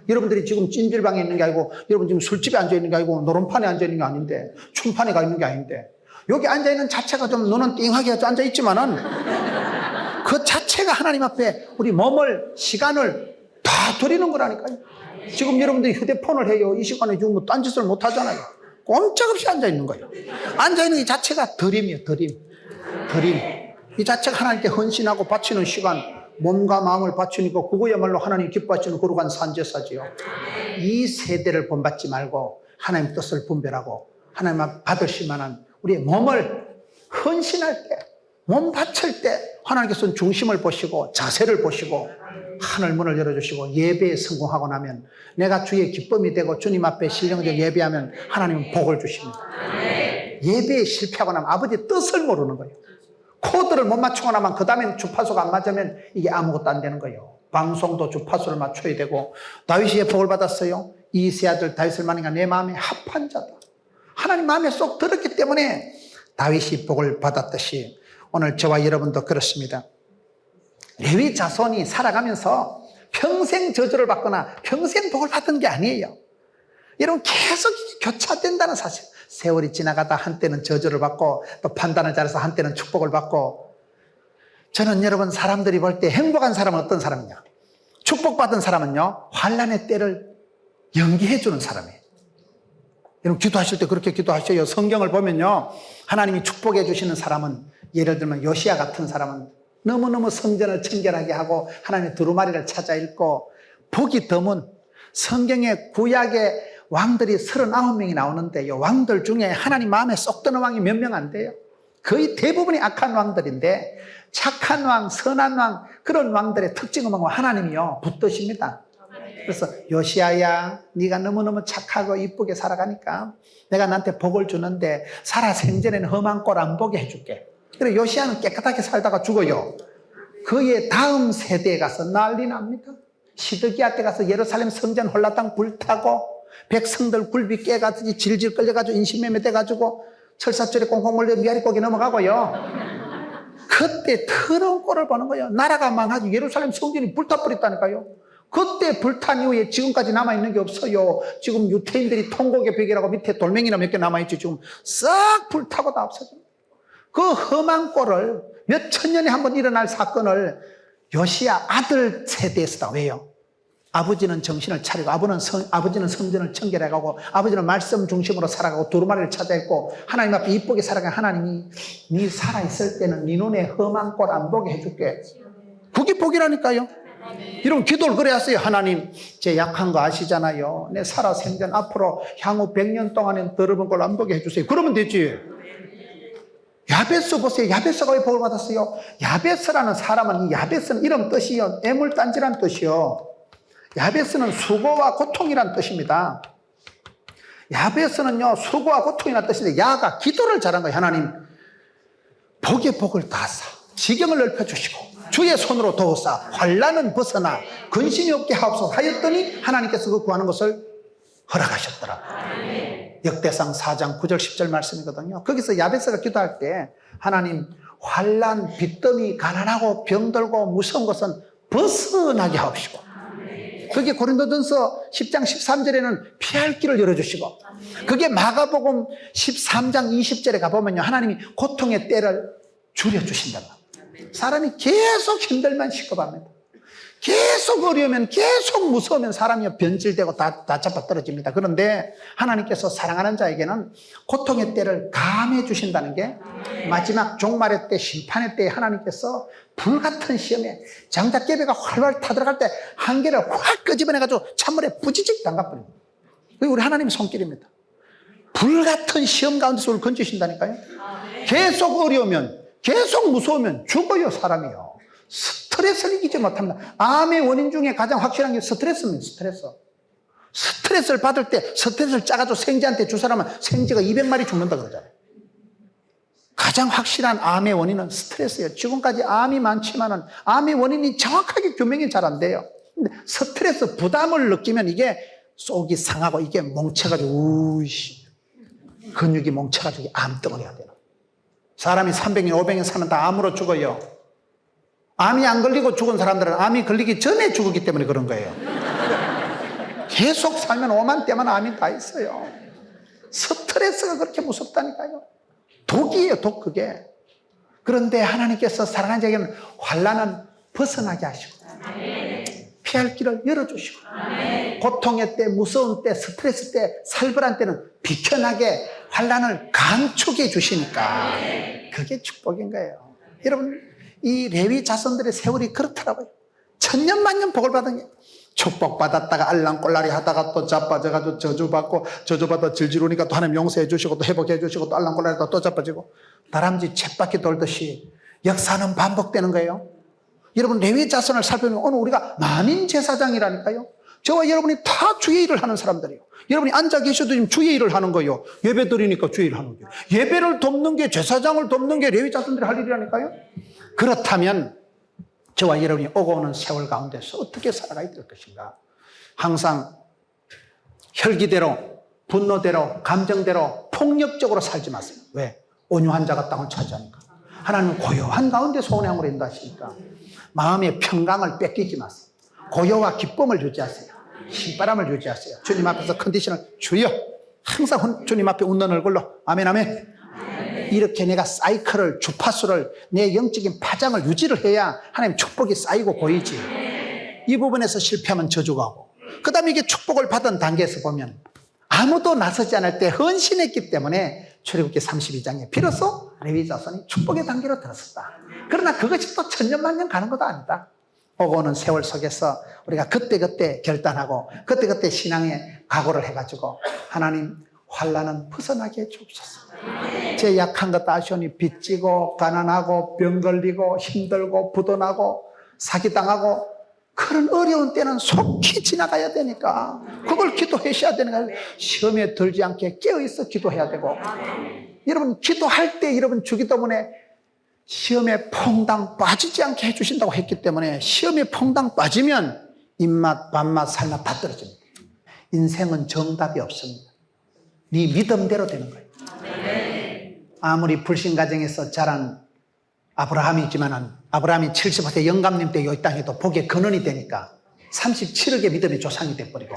여러분들이 지금 찜질방에 있는 게 아니고, 여러분 지금 술집에 앉아있는 게 아니고, 노름판에 앉아있는 게 아닌데, 춤판에 가 있는 게 아닌데, 여기 앉아있는 자체가 좀 눈은 띵하게 앉아있지만은 그 자체가 하나님 앞에 우리 몸을, 시간을 다 드리는 거라니까요. 지금 여러분들이 휴대폰을 해요. 이 시간에 지금 뭐 딴짓을 못 하잖아요. 꼼짝없이 앉아있는 거예요. 앉아있는 이 자체가 드림이에요. 드림. 이 자체가 하나님께 헌신하고 바치는 시간, 몸과 마음을 바치니까 그거야말로 하나님 기뻐하시는 거룩한 산제사지요. 이 세대를 본받지 말고 하나님 뜻을 분별하고 하나님 받으실 만한 우리의 몸을 헌신할 때, 몸 바칠 때 하나님께서는 중심을 보시고 자세를 보시고 하늘 문을 열어주시고, 예배에 성공하고 나면 내가 주의 기쁨이 되고 주님 앞에 신령하게 예배하면 하나님은 복을 주십니다. 예배에 실패하고 나면 아버지의 뜻을 모르는 거예요. 코드를 못 맞추고 나면 그 다음엔 주파수가 안 맞으면 이게 아무것도 안 되는 거예요. 방송도 주파수를 맞춰야 되고, 다윗이 복을 받았어요. 이 세 아들 다윗을 만나니까 내 마음에 합한 자다. 하나님 마음에 쏙 들었기 때문에 다윗이 복을 받았듯이 오늘 저와 여러분도 그렇습니다. 레위 자손이 살아가면서 평생 저주를 받거나 평생 복을 받은 게 아니에요. 여러분 계속 교차된다는 사실. 세월이 지나가다 한때는 저주를 받고 또 판단을 잘해서 한때는 축복을 받고. 저는 여러분 사람들이 볼 때 행복한 사람은 어떤 사람이냐, 축복받은 사람은요, 환난의 때를 연기해 주는 사람이에요. 여러분 기도하실 때 그렇게 기도하셔요. 성경을 보면요, 하나님이 축복해 주시는 사람은, 예를 들면 요시야 같은 사람은 너무너무 성전을 청결하게 하고 하나님의 두루마리를 찾아 읽고, 복이 드문 성경의 구약의 왕들이 39명이 나오는데 이 왕들 중에 하나님 마음에 쏙 드는 왕이 몇 명 안 돼요. 거의 대부분이 악한 왕들인데 착한 왕, 선한 왕, 그런 왕들의 특징은 뭐고 하나님이요 붙드십니다. 그래서 요시야야, 네가 너무너무 착하고 이쁘게 살아가니까 내가 나한테 복을 주는데 살아 생전에는 험한 꼴 안 보게 해줄게. 그래 요시야는 깨끗하게 살다가 죽어요. 그의 다음 세대에 가서 난리 납니다. 시드기야 때 가서 예루살렘 성전 홀라당 불타고 백성들 굴비 깨가지고 질질 끌려가지고 인신매매 돼가지고 철사줄에 꽁꽁 몰려 미아리고기 넘어가고요. 그때 더러운 꼴을 보는 거예요. 나라가 망하지 예루살렘 성전이 불타버렸다니까요. 그때 불탄 이후에 지금까지 남아있는 게 없어요. 지금 유태인들이 통곡의 벽이라고 밑에 돌멩이나 몇 개 남아있지 지금 싹 불타고 다 없어집니다. 그 험한 꼴을 몇 천 년에 한 번 일어날 사건을 요시야 아들 세대에서다. 왜요? 아버지는 정신을 차리고 아버지는 성전을 청결해가고 아버지는 말씀 중심으로 살아가고 두루마리를 찾아 읽고 하나님 앞에 이쁘게 살아가. 하나님이 네 살아있을 때는 네 눈에 험한 꼴 안 보게 해줄게. 그게 복이라니까요. 이런 기도를 그래 하세요. 하나님 제 약한 거 아시잖아요. 내 살아 생전 앞으로 향후 100년 동안은 더러운 걸 안 보게 해주세요. 그러면 되지. 야베스 보세요. 야베스가 왜 복을 받았어요? 야베스라는 사람은, 이 야베스는 이름 뜻이요 애물단지란 뜻이요. 야베스는 수고와 고통이란 뜻입니다. 야베스는요 수고와 고통이란 뜻인데, 야가 기도를 잘한 거예요. 하나님 복의 복을 다하사 지경을 넓혀주시고 주의 손으로 도우사 환난은 벗어나 근심이 없게 하옵소서 하였더니 하나님께서 그 구하는 것을 허락하셨더라. 역대상 4장 9절 10절 말씀이거든요. 거기서 야베스가 기도할 때 하나님 환난, 빚더미, 가난하고 병들고 무서운 것은 벗어나게 하옵시고, 그게 고린도전서 10장 13절에는 피할 길을 열어주시고, 그게 마가복음 13장 20절에 가보면요, 하나님이 고통의 때를 줄여주신다. 사람이 계속 힘들면 시급합니다. 계속 어려우면, 계속 무서우면 사람이 변질되고 다 잡아 떨어집니다. 그런데 하나님께서 사랑하는 자에게는 고통의 때를 감해 주신다는 게, 마지막 종말의 때, 심판의 때에 하나님께서 불같은 시험에 장작개비가 활활 타들어갈 때 한계를 확 끄집어내가지고 찬물에 부지직 담가버립니다. 그게 우리 하나님의 손길입니다. 불같은 시험 가운데서 우리를 건지신다니까요. 계속 어려우면, 계속 무서우면 죽어요, 사람이요. 스트레스를 이기지 못합니다. 암의 원인 중에 가장 확실한 게 스트레스입니다. 스트레스를 받을 때 스트레스를 짜가지고 생쥐한테 주 사람은 생쥐가 200마리 죽는다 그러잖아요. 가장 확실한 암의 원인은 스트레스예요. 지금까지 암이 많지만은 암의 원인이 정확하게 규명이 잘 안 돼요. 근데 스트레스, 부담을 느끼면 이게 속이 상하고 이게 뭉쳐가지고 근육이 뭉쳐가지고 암덩어리가 되는. 사람이 300년, 500년 사면 다 암으로 죽어요. 암이 안 걸리고 죽은 사람들은 암이 걸리기 전에 죽었기 때문에 그런 거예요. 계속 살면 오만 때만 암이 다 있어요. 스트레스가 그렇게 무섭다니까요. 독이에요, 독 그게. 그런데 하나님께서 사랑하는 자에게는 환난은 벗어나게 하시고, 피할 길을 열어주시고, 고통의 때, 무서운 때, 스트레스 때, 살벌한 때는 비켜나게 환난을 감축해 주시니까 그게 축복인 거예요. 여러분, 이 레위 자손들의 세월이 그렇더라고요. 천년만년 복을 받은 게, 축복받았다가 알랑꼴라리 하다가 또 자빠져가지고 저주받아 질질 오니까 또 하나님 용서해 주시고 또 회복해 주시고 또 알랑꼴라리 하다가 또 자빠지고, 다람쥐 쳇바퀴 돌듯이 역사는 반복되는 거예요. 여러분, 레위 자손을 살펴보면 오늘 우리가 만인 제사장이라니까요. 저와 여러분이 다 주의 일을 하는 사람들이에요. 여러분이 앉아 계셔도 지금 주의 일을 하는 거예요. 예배 드리니까 주의 일을 하는 거예요. 예배를 돕는 게, 제사장을 돕는 게 레위 자손들이 할 일이라니까요. 그렇다면 저와 여러분이 오고 오는 세월 가운데서 어떻게 살아가야 될 것인가? 항상 혈기대로, 분노대로, 감정대로 폭력적으로 살지 마세요. 왜? 온유한 자가 땅을 차지하니까. 하나님은 고요한 가운데 소원함으로 인도하시니까 마음의 평강을 뺏기지 마세요. 고요와 기쁨을 유지하세요. 신바람을 유지하세요. 주님 앞에서 컨디션을, 주여, 항상 주님 앞에 웃는 얼굴로 아멘 아멘. 이렇게 내가 사이클을, 주파수를, 내 영적인 파장을 유지를 해야 하나님 축복이 쌓이고 보이지. 이 부분에서 실패하면 저주가 오고, 그 다음에 이게 축복을 받은 단계에서 보면 아무도 나서지 않을 때 헌신했기 때문에 출애굽기 32장에 비로소 레위 자손이 축복의 단계로 들어섰다. 그러나 그것이 또 천년만년 가는 것도 아니다. 오고 오는 세월 속에서 우리가 그때그때 결단하고 그때그때 신앙에 각오를 해가지고 하나님, 환난은 벗어나게 해주옵소서. 제 약한 것 아시오니 빚지고 가난하고 병 걸리고 힘들고 부도나고 사기당하고 그런 어려운 때는 속히 지나가야 되니까 그걸 기도하셔야 되는 거예요. 시험에 들지 않게 깨어있어 기도해야 되고, 여러분 기도할 때 여러분 주기 때문에 시험에 퐁당 빠지지 않게 해주신다고 했기 때문에 시험에 퐁당 빠지면 입맛, 밥맛, 살맛 다 떨어집니다. 인생은 정답이 없습니다. 네 믿음대로 되는 거예요. 아무리 불신 가정에서 자란 아브라함이지만은 아브라함이 70세 영감님 때 이 땅에도 복의 근원이 되니까 37억의 믿음의 조상이 돼버리고,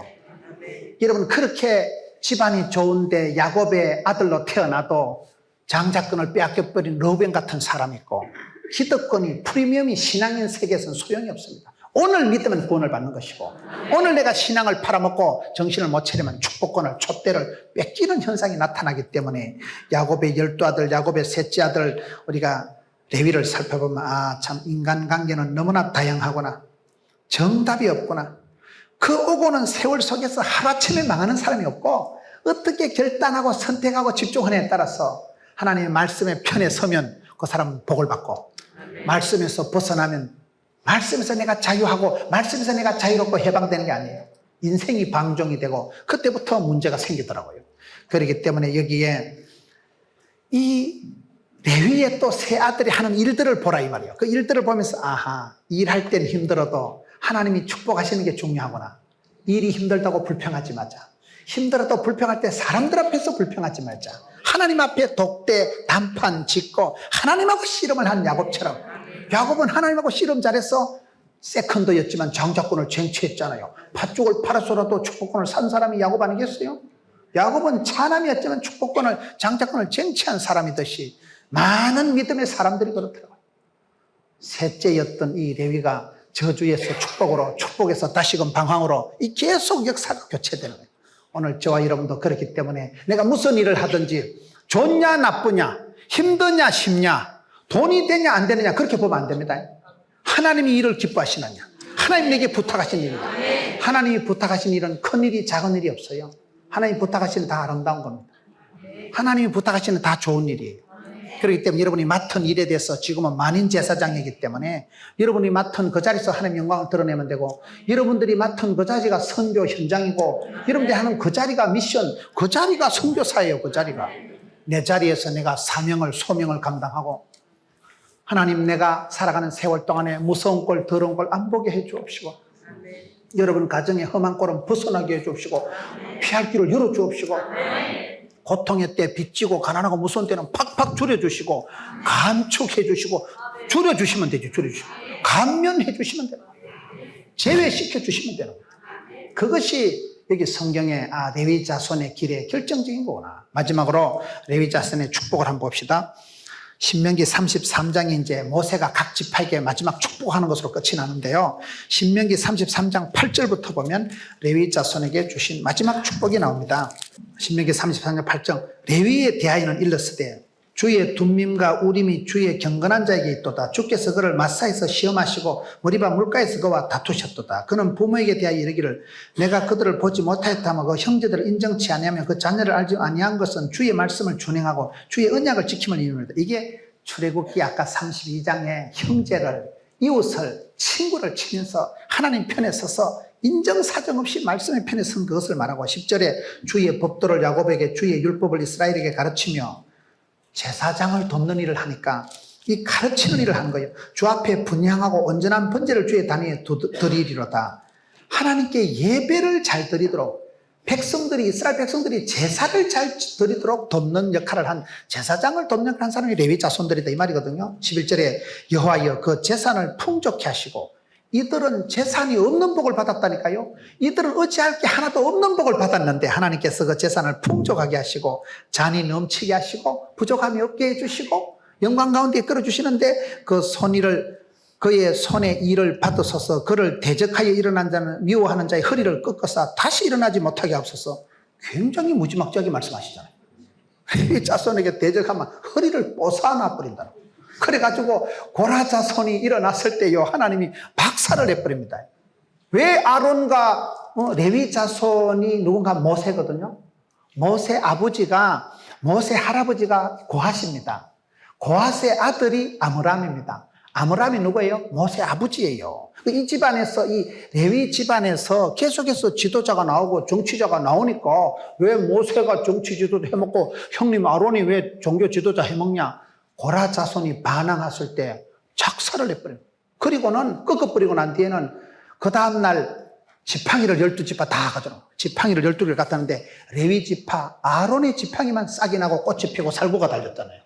여러분 그렇게 집안이 좋은데 야곱의 아들로 태어나도 장자권을 빼앗겨버린 러벤 같은 사람이 있고, 기득권이 프리미엄이 신앙인 세계에서는 소용이 없습니다. 오늘 믿으면 구원을 받는 것이고, 오늘 내가 신앙을 팔아먹고 정신을 못 차리면 축복권을, 촛대를 뺏기는 현상이 나타나기 때문에 야곱의 12아들, 야곱의 셋째 아들, 우리가 레위를 살펴보면 참 인간관계는 너무나 다양하구나, 정답이 없구나. 그 오고는 세월 속에서 하루아침에 망하는 사람이 없고, 어떻게 결단하고 선택하고 집중하느냐에 따라서 하나님의 말씀의 편에 서면 그 사람은 복을 받고, 말씀에서 벗어나면 말씀에서 내가 자유하고 말씀에서 내가 자유롭고 해방되는 게 아니에요. 인생이 방종이 되고 그때부터 문제가 생기더라고요. 그렇기 때문에 여기에 이 레위의 또 세 아들이 하는 일들을 보라 이 말이에요. 그 일들을 보면서 아하, 일할 때는 힘들어도 하나님이 축복하시는 게 중요하구나. 일이 힘들다고 불평하지 말자. 힘들어도 불평할 때 사람들 앞에서 불평하지 말자. 하나님 앞에 독대, 단판 짓고 하나님하고 씨름을 한 야곱처럼, 야곱은 하나님하고 씨름 잘했어. 세컨드였지만 장자권을 쟁취했잖아요. 팥죽을 팔아서라도 축복권을 산 사람이 야곱 아니겠어요? 야곱은 차남이었지만 축복권을, 장자권을 쟁취한 사람이듯이 많은 믿음의 사람들이 그렇더라고요. 셋째였던 이 레위가 저주에서 축복으로, 축복에서 다시금 방황으로, 이 계속 역사가 교체되는 거예요. 오늘 저와 여러분도 그렇기 때문에 내가 무슨 일을 하든지 좋냐 나쁘냐, 힘드냐 쉽냐, 돈이 되냐 안 되느냐 그렇게 보면 안 됩니다. 하나님이 일을 기뻐하시느냐, 하나님 내게 부탁하신 일이다. 하나님이 부탁하신 일은 큰 일이 작은 일이 없어요. 하나님이 부탁하시는 다 아름다운 겁니다. 하나님이 부탁하시는 다 좋은 일이에요. 그렇기 때문에 여러분이 맡은 일에 대해서 지금은 만인 제사장이기 때문에 여러분이 맡은 그 자리에서 하나님의 영광을 드러내면 되고, 여러분들이 맡은 그 자리가 선교 현장이고, 여러분들이 하는 그 자리가 미션, 그 자리가 선교사예요. 그 자리가 내 자리에서 내가 사명을, 소명을 감당하고, 하나님 내가 살아가는 세월 동안에 무서운 꼴, 더러운 꼴 안 보게 해 주옵시고, 여러분 가정에 험한 꼴은 벗어나게 해 주옵시고, 피할 길을 열어 주옵시고, 고통의 때 빚지고 가난하고 무서운 때는 팍팍 줄여주시고, 감축해 주시고, 줄여주시면 되죠. 줄여주시고 감면해 주시면 돼요. 제외시켜 주시면 돼요. 그것이 여기 성경의 레위 자손의 길의 결정적인 거구나. 마지막으로 레위 자손의 축복을 한번 봅시다. 신명기 33장이 이제 모세가 각 지파에게 마지막 축복하는 것으로 끝이 나는데요. 신명기 33장 8절부터 보면 레위 자손에게 주신 마지막 축복이 나옵니다. 신명기 33장 8절, 레위에 대하여는 일렀으되 주의 둠밈과 우림이 주의 경건한 자에게 있도다. 주께서 그를 마사에서 시험하시고 머리바 물가에서 그와 다투셨도다. 그는 부모에게 대하여 이르기를 내가 그들을 보지 못하였다 하며 그 형제들을 인정치 아니하며 그 자녀를 알지 아니한 것은 주의 말씀을 준행하고 주의 언약을 지킴을 이루니다. 이게 출애굽기 아까 32장의 형제를, 이웃을, 친구를 치면서 하나님 편에 서서 인정사정 없이 말씀의 편에 선 그것을 말하고, 10절에 주의 법도를 야곱에게 주의 율법을 이스라엘에게 가르치며 제사장을 돕는 일을 하니까 이 가르치는 일을 하는 거예요. 주 앞에 분향하고 온전한 번제를 주의 단위에 드리리로다. 하나님께 예배를 잘 드리도록, 백성들이, 이스라엘 백성들이 제사를 잘 드리도록 돕는 역할을 한, 제사장을 돕는 역할을 한 사람이 레위 자손들이다 이 말이거든요. 11절에 여호와여 그 재산을 풍족케 하시고, 이들은 재산이 없는 복을 받았다니까요. 이들은 어찌할 게 하나도 없는 복을 받았는데 하나님께서 그 재산을 풍족하게 하시고 잔이 넘치게 하시고 부족함이 없게 해주시고 영광 가운데 끌어주시는데, 그 손일을, 그의 손에 일을 받으소서. 그를 대적하여 일어난 자는 미워하는 자의 허리를 꺾어서 다시 일어나지 못하게 하옵소서. 굉장히 무지막지하게 말씀하시잖아요. 이 자손에게 대적하면 허리를 뽀사놔 버린다. 그래가지고 고라 자손이 일어났을 때요, 하나님이 박살을 내버립니다. 왜 아론과 레위 자손이 누군가? 모세거든요. 모세 아버지가, 모세 할아버지가 고핫입니다. 고핫의 아들이 아므람입니다. 아므람이 누구예요? 모세 아버지예요. 이 집안에서, 이 레위 집안에서 계속해서 지도자가 나오고 정치자가 나오니까, 왜 모세가 정치 지도자 해먹고 형님 아론이 왜 종교 지도자 해먹냐? 고라 자손이 반항했을 때 작사를 내버려요. 그리고는 꺾어버리고 난 뒤에는 그 다음날 지팡이를 12지파 다 가져요. 지팡이를 12개를 갖다는데 레위 지파, 아론의 지팡이만 싹이 나고 꽃이 피고 살구가 달렸잖아요.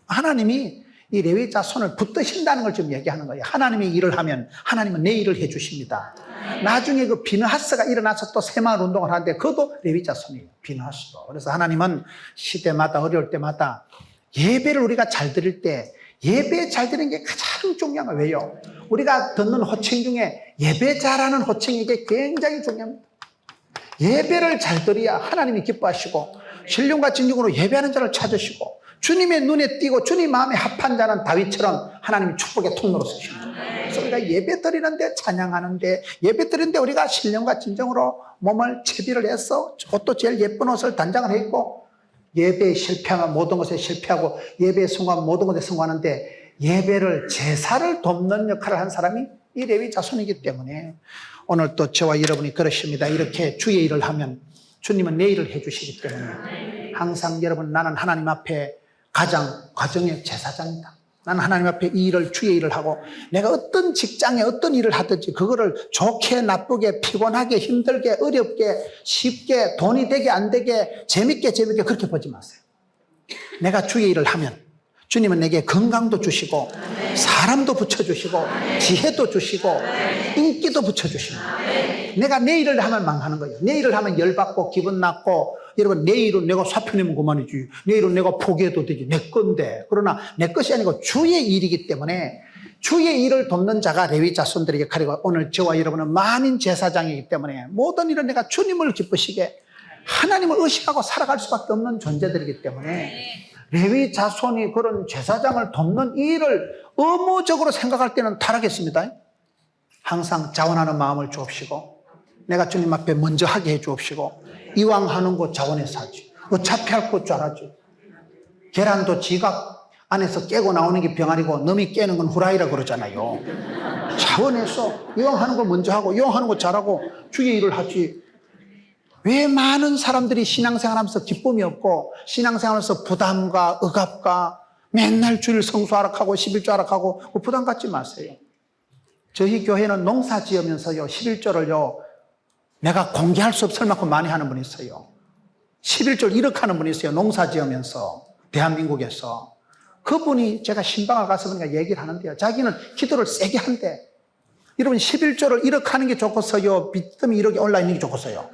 하나님이 이 레위 자손을 붙드신다는 걸 지금 얘기하는 거예요. 하나님이 일을 하면 하나님은 내 일을 해 주십니다. 나중에 그 비느하스가 일어나서 또 새마을 운동을 하는데 그것도 레위 자손이에요. 비느하스도. 그래서 하나님은 시대마다, 어려울 때마다 예배를 우리가 잘 드릴 때, 예배 잘 드리는 게 가장 중요한 거예요. 왜요? 우리가 듣는 호칭 중에 예배자라는 호칭이 이게 굉장히 중요합니다. 예배를 잘 드려야 하나님이 기뻐하시고, 신령과 진정으로 예배하는 자를 찾으시고, 주님의 눈에 띄고 주님 마음에 합한 자는 다윗처럼 하나님이 축복의 통로로 쓰십니다. 그래서 우리가 예배 드리는데, 찬양하는데, 예배 드리는데 우리가 신령과 진정으로 몸을 채비를 해서 옷도 제일 예쁜 옷을 단장을 해 입고, 예배에 실패하면 모든 것에 실패하고 예배에 성공하면 모든 것에 성공하는데, 예배를, 제사를 돕는 역할을 한 사람이 이 레위 자손이기 때문에 오늘 또 저와 여러분이 그러십니다. 이렇게 주의 일을 하면 주님은 내 일을 해 주시기 때문에 항상 여러분, 나는 하나님 앞에 가정의 제사장이다. 나는 하나님 앞에 이 일을, 주의 일을 하고, 내가 어떤 직장에 어떤 일을 하든지 그거를 좋게 나쁘게 피곤하게 힘들게 어렵게 쉽게 돈이 되게 안 되게 재밌게 그렇게 보지 마세요. 내가 주의 일을 하면 주님은 내게 건강도 주시고 사람도 붙여주시고 지혜도 주시고 인기도 붙여주시고 내가 내 일을 하면 망하는 거예요. 내 일을 하면 열받고 기분 나고 여러분 내 일은 내가 사표내면 그만이지 내 일은 내가 포기해도 되지 내 건데 그러나 내 것이 아니고 주의 일이기 때문에 주의 일을 돕는 자가 레위 자손들의 역할이고 오늘 저와 여러분은 만인 제사장이기 때문에 모든 일은 내가 주님을 기쁘시게 하나님을 의식하고 살아갈 수밖에 없는 존재들이기 때문에 레위 자손이 그런 제사장을 돕는 이 일을 의무적으로 생각할 때는 타락했습니다. 항상 자원하는 마음을 주옵시고 내가 주님 앞에 먼저 하게 해 주옵시고 이왕 하는 거 자원해서 하지 어차피 할 것 줄 알았지. 계란도 지각 안에서 깨고 나오는 게 병아리고 넘이 깨는 건 후라이라 그러잖아요. 자원해서 이왕 하는 거 먼저 하고 이왕 하는 거 잘하고 주의 일을 하지. 왜 많은 사람들이 신앙생활하면서 기쁨이 없고 신앙생활하면서 부담과 억압과 맨날 주일 성수 하락하고 11조 하락하고 부담 갖지 마세요. 저희 교회는 농사 지으면서요 11조를요 내가 공개할 수 없을 만큼 많이 하는 분이 있어요. 11조를 1억 하는 분이 있어요. 농사 지으면서 대한민국에서. 그분이 제가 신방을 가서 보니까 얘기를 하는데요. 자기는 기도를 세게 한대. 여러분 11조를 1억 하는 게 좋겠어요? 빚더미 1억이 올라있는 게 좋겠어요?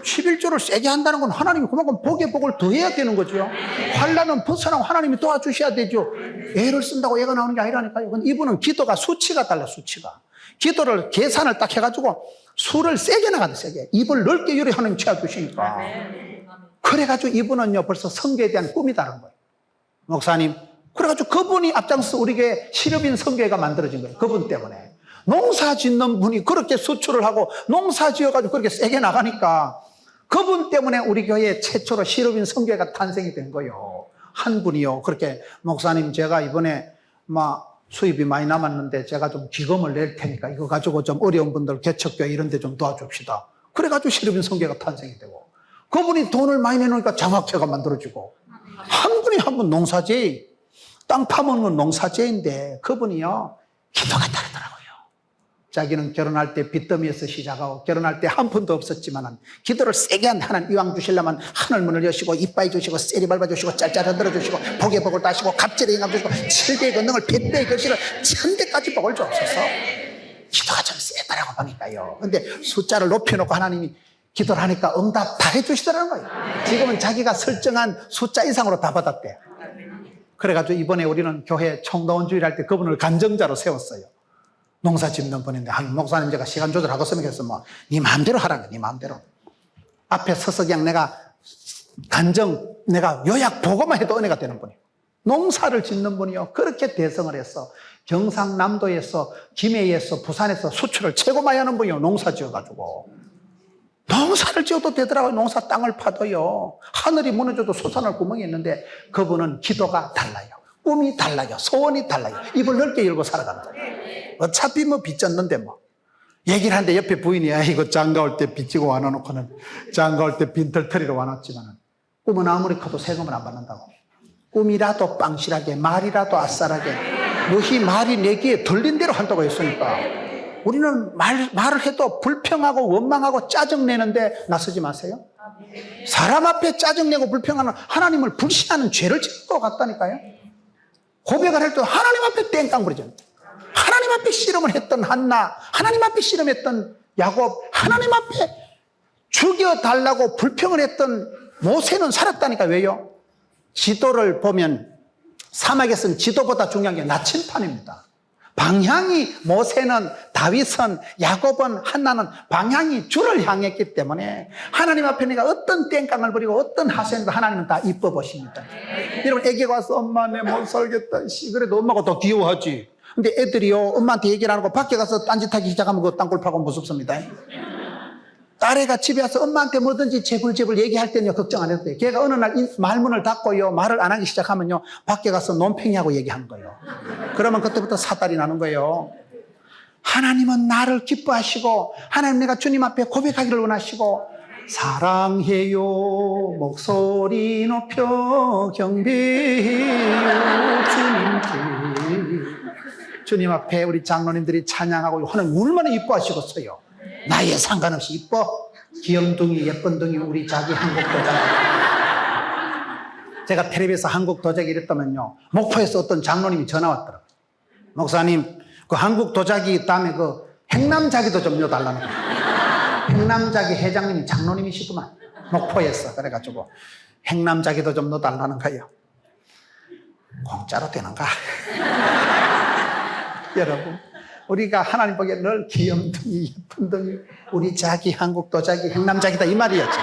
11조를 세게 한다는 건 하나님이 그만큼 복에 복을 더해야 되는 거죠. 환난은 벗어나고 하나님이 도와주셔야 되죠. 애를 쓴다고 애가 나오는 게 아니라니까요. 이분은 기도가 수치가 달라 수치가. 기도를 계산을 딱 해가지고 수를 세게 나가다 세게. 입을 넓게 열어 하나님 채워주시니까. 그래가지고 이분은요 벌써 성교에 대한 꿈이 다른 거예요. 목사님. 그래가지고 그분이 앞장서 우리 교회 실업인 성교회가 만들어진 거예요. 그분 때문에. 농사 짓는 분이 그렇게 수출을 하고 농사 지어가지고 그렇게 세게 나가니까 그분 때문에 우리 교회 최초로 실업인 성교회가 탄생이 된 거예요. 한 분이요. 그렇게 목사님 제가 이번에 수입이 많이 남았는데 제가 좀 기금을 낼 테니까 이거 가지고 좀 어려운 분들 개척교회 이런 데 좀 도와줍시다. 그래가지고 실업인 성교회가 탄생이 되고 그분이 돈을 많이 내놓으니까 장학회가 만들어지고 한 분이 한 분 농사제 땅 파먹는 건 농사제인데 그분이요 기도가 다르더라고요. 자기는 결혼할 때 빚더미에서 시작하고 결혼할 때 한 푼도 없었지만 기도를 세게 한 하나님 이왕 주시려면 하늘문을 여시고 이빠이 주시고 세리 밟아주시고 짤짤 흔들어 주시고 복의 복을 다시고 갑절의 인감 주시고 7대의 권능을 100배의 결실을 1000대까지 복을 주옵소서. 기도가 좀 세다라고 보니까요. 근데 숫자를 높여놓고 하나님이 기도를 하니까 응답 다 해주시더라는 거예요. 지금은 자기가 설정한 숫자 이상으로 다 받았대. 그래가지고 이번에 우리는 교회 총동원 주일 할 때 그분을 간정자로 세웠어요. 농사 짓는 분인데, 목사님 제가 시간 조절하겠으면 해서 네 마음대로 하라는 거야, 네 마음대로. 앞에 서서 그냥 내가 내가 요약 보고만 해도 은혜가 되는 분이에요. 농사를 짓는 분이요. 그렇게 대성을 해서 경상남도에서, 김해에서, 부산에서 수출을 최고 많이 하는 분이요. 농사 지어가지고. 농사를 지어도 되더라고요. 농사 땅을 파도요. 하늘이 무너져도 솟아날 구멍이 있는데 그분은 기도가 달라요. 꿈이 달라요. 소원이 달라요. 입을 넓게 열고 살아가는 거예요. 어차피 빚 졌는데 얘기를 하는데 옆에 부인이 이거 장가 올 때 빚지고 와놓고는 장가 올 때 빈털터리로 와놨지만 꿈은 아무리 커도 세금을 안 받는다고. 꿈이라도 빵실하게 말이라도 아싸라게 너희 말이 내기에 들린 대로 한다고 했으니까 우리는 말을 해도 불평하고 원망하고 짜증내는데 나서지 마세요. 사람 앞에 짜증내고 불평하는 하나님을 불신하는 죄를 짓는 것 같다니까요. 고백을 할 때 하나님 앞에 땡깡 부리잖아요. 하나님 앞에 씨름을 했던 한나, 하나님 앞에 씨름했던 야곱, 하나님 앞에 죽여달라고 불평을 했던 모세는 살았다니까. 왜요? 지도를 보면 사막에서는 지도보다 중요한 게 나침판입니다. 방향이 모세는, 다윗은, 야곱은, 한나는 방향이 주를 향했기 때문에 하나님 앞에 내가 어떤 땡깡을 부리고 어떤 하소연도 하나님은 다 이뻐 보십니다. 여러분 애기가 와서 엄마 내 못 살겠다 그래도 엄마가 더 귀여워하지. 근데 애들이요 엄마한테 얘기를 안 하고 밖에 가서 딴짓하기 시작하면 그 땅굴 파고 무섭습니다. 딸애가 집에 와서 엄마한테 뭐든지 재불재불 얘기할 때는요 걱정 안 해도 돼요. 걔가 어느 날 말문을 닫고요 말을 안 하기 시작하면요 밖에 가서 논팽이하고 얘기하는 거예요. 그러면 그때부터 사달이 나는 거예요. 하나님은 나를 기뻐하시고 하나님 내가 주님 앞에 고백하기를 원하시고 사랑해요 목소리 높여 경배해요 주님께. 주님 앞에 우리 장로님들이 찬양하고 하나님 얼마나 이뻐하시겠어요. 나이에 상관없이 이뻐. 귀염둥이 예쁜둥이 우리 자기 한국도잖아. 제가 텔레비에서 한국 도자기 이랬다면요, 목포에서 어떤 장로님이 전화 왔더라고요. 목사님, 그 한국 도자기 다음에 그 행남자기도 좀 넣어달라는 거예요. 행남자기 회장님이 장로님이시구만, 목포에서. 그래가지고 행남자기도 좀 넣어달라는 거예요. 공짜로 되는가? 여러분, 우리가 하나님 보기에 늘 귀염둥이, 예쁜둥이, 우리 자기, 한국 도자기, 행남자기다 이 말이었죠.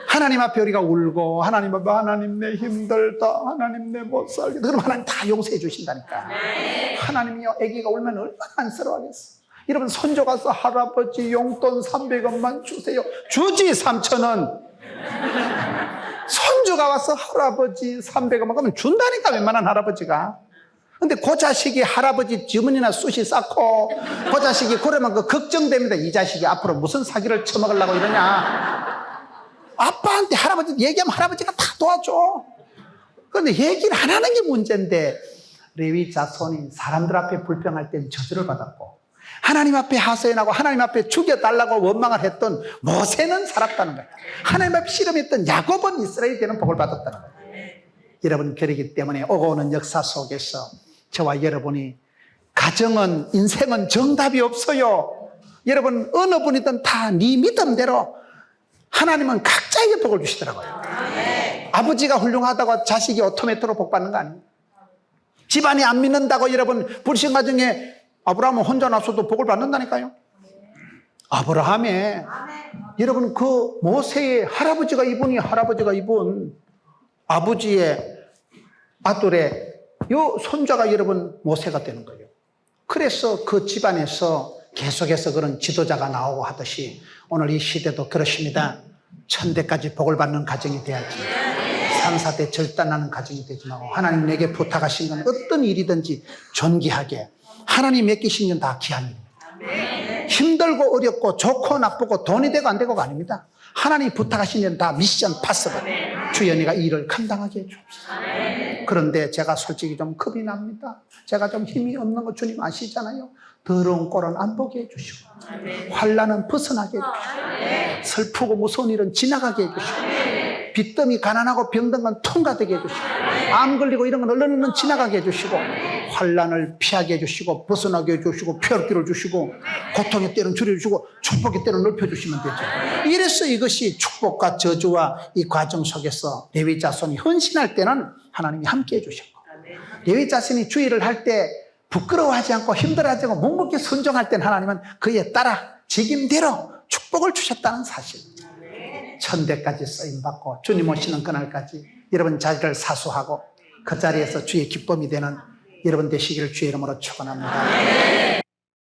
하나님 앞에 우리가 울고, 하나님 앞에 하나님 내 힘들다, 하나님 내 못 살겠다, 그럼 하나님 다 용서해 주신다니까. 하나님이요, 아기가 울면 얼마나 안쓰러워하겠어. 여러분, 손주 가서 할아버지 용돈 300원만 주세요. 주지 3,000원. 손주가 와서 할아버지 300원만 그러면 준다니까, 웬만한 할아버지가. 근데 그 자식이 할아버지 주머니나 쑤시 쌓고, 그 자식이 그러면 그 걱정됩니다. 이 자식이 앞으로 무슨 사기를 쳐먹으려고 이러냐. 아빠한테 할아버지 얘기하면 할아버지가 다 도와줘. 그런데 얘기를 안 하는 게 문제인데, 레위 자손이 사람들 앞에 불평할 땐 저주를 받았고, 하나님 앞에 하소연하고 하나님 앞에 죽여달라고 원망을 했던 모세는 살았다는 거예요. 하나님 앞에 씨름했던 야곱은 이스라엘이 되는 복을 받았다는 거예요. 여러분, 그러기 때문에 오고 오는 역사 속에서 저와 여러분이, 가정은, 인생은 정답이 없어요. 여러분, 어느 분이든 다 네 믿음대로 하나님은 각자에게 복을 주시더라고요. 아버지가 훌륭하다고 자식이 오토매토로 복 받는 거 아니에요. 집안이 안 믿는다고 여러분 불신 가정에 아브라함은 혼자 나서도 복을 받는다니까요. 아브라함의 여러분 그 모세의 할아버지가 이분 아버지의 아들의 요 손자가 여러분 모세가 되는 거예요. 그래서 그 집안에서 계속해서 그런 지도자가 나오고 하듯이 오늘 이 시대도 그렇습니다. 1000대까지 복을 받는 가정이 돼야지. 3, 4대 절단하는 가정이 되지 말고, 하나님 내게 부탁하신 건 어떤 일이든지 존귀하게, 하나님 맡기신 건 다 귀한 일입니다. 힘들고 어렵고 좋고 나쁘고 돈이 되고 안 되고가 아닙니다. 하나님 부탁하신 건 다 미션 파서블. 주연이가 이 일을 감당하게 해주옵소서. 그런데 제가 솔직히 좀 겁이 납니다. 제가 좀 힘이 없는 거 주님 아시잖아요. 더러운 꼴은 안 보게 해주시고, 환난은 벗어나게 해주시고, 슬프고 무서운 일은 지나가게 해주시고, 빚더미 가난하고 병든 건 통과되게 해주시고, 암 걸리고 이런 건 얼른 지나가게 해주시고, 환난을 피하게 해주시고, 벗어나게 해주시고, 펴기를 주시고, 고통의 때는 줄여주시고, 축복의 때는 넓혀주시면 되죠. 이래서 이것이 축복과 저주와 이 과정 속에서 레위 자손이 헌신할 때는 하나님이 함께 해주셨고, 레위 자손이 주의를 할 때 부끄러워하지 않고 힘들어하지 않고 묵묵히 순종할 때는 하나님은 그에 따라 직임대로 축복을 주셨다는 사실. 1000대까지 쓰임받고 주님 오시는 그날까지 여러분 자리를 사수하고 그 자리에서 주의 기쁨이 되는 여러분 되시기를 주의 이름으로 축원합니다.